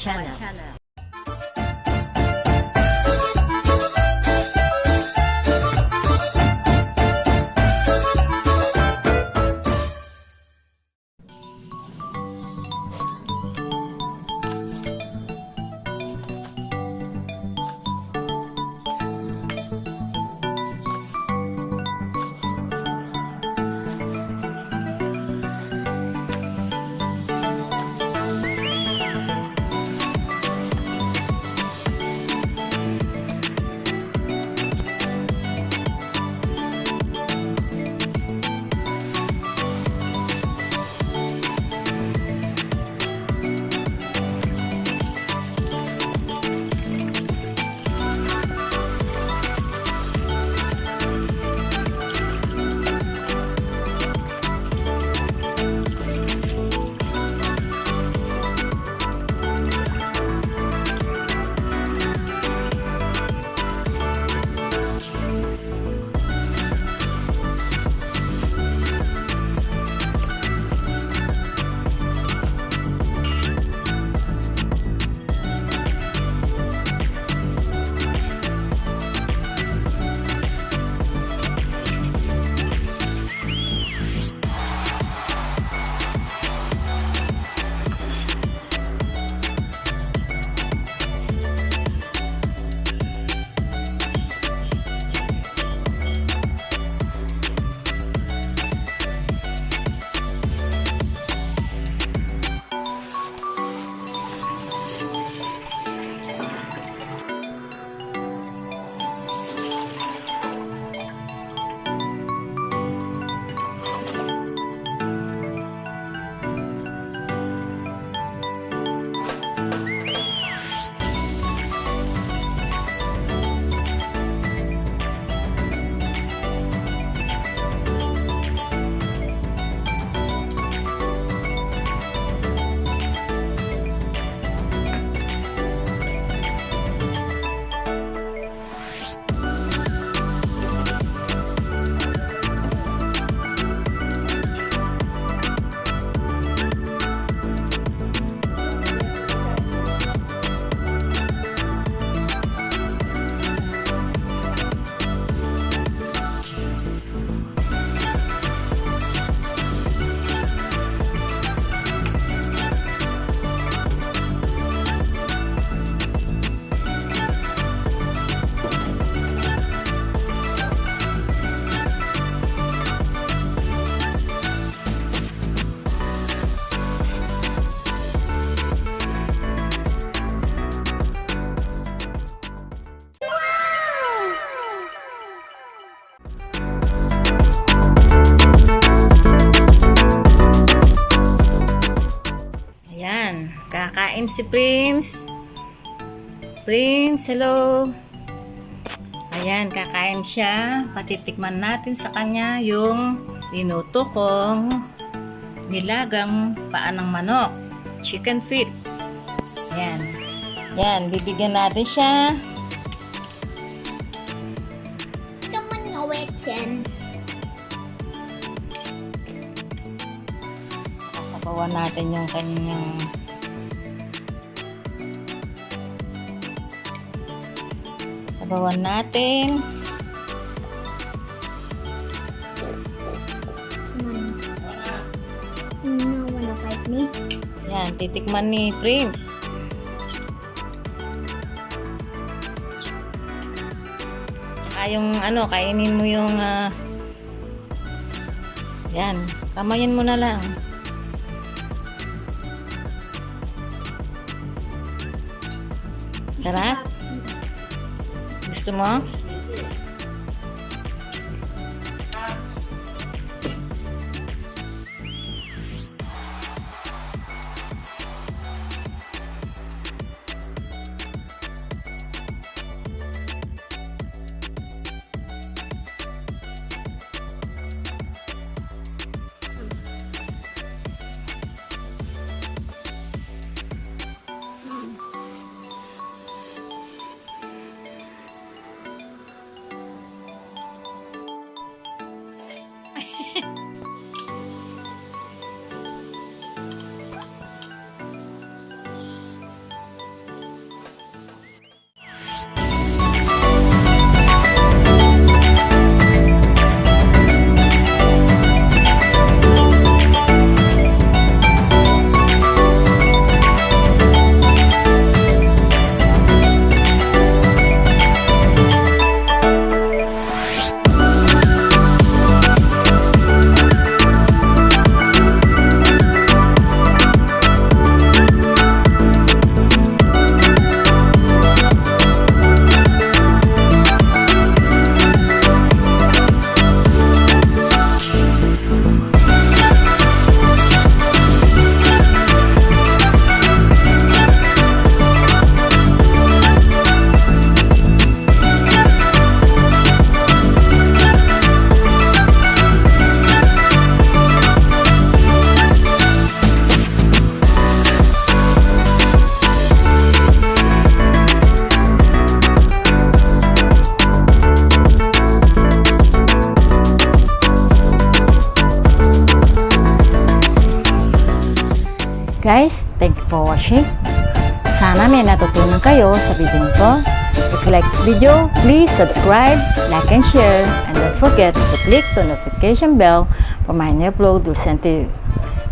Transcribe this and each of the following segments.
channel. Kakain si Prince. Prince, hello. Ayan, kakain siya. Patitikman natin sa kanya yung linuto kong nilagang paa ng manok. Chicken feet. Ayan. Ayan, bibigyan natin siya. Someone know it, Jen. Sabawan natin yung kanyang sabawan natin. No, wanna fight me? Yan, titikman ni Prince. Tsaka yung ano, kainin mo yung yan, kamayin mo na lang. Sarap? Gusto mo? Guys, thank you for watching. Sana may natutunan kayo sa video nito. If you like this video, please subscribe, like and share, and don't forget to click the notification bell for my new upload will send to you.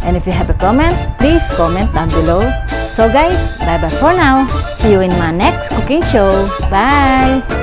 And if you have a comment, please comment down below. So guys, bye bye for now. See you in my next cooking show. Bye!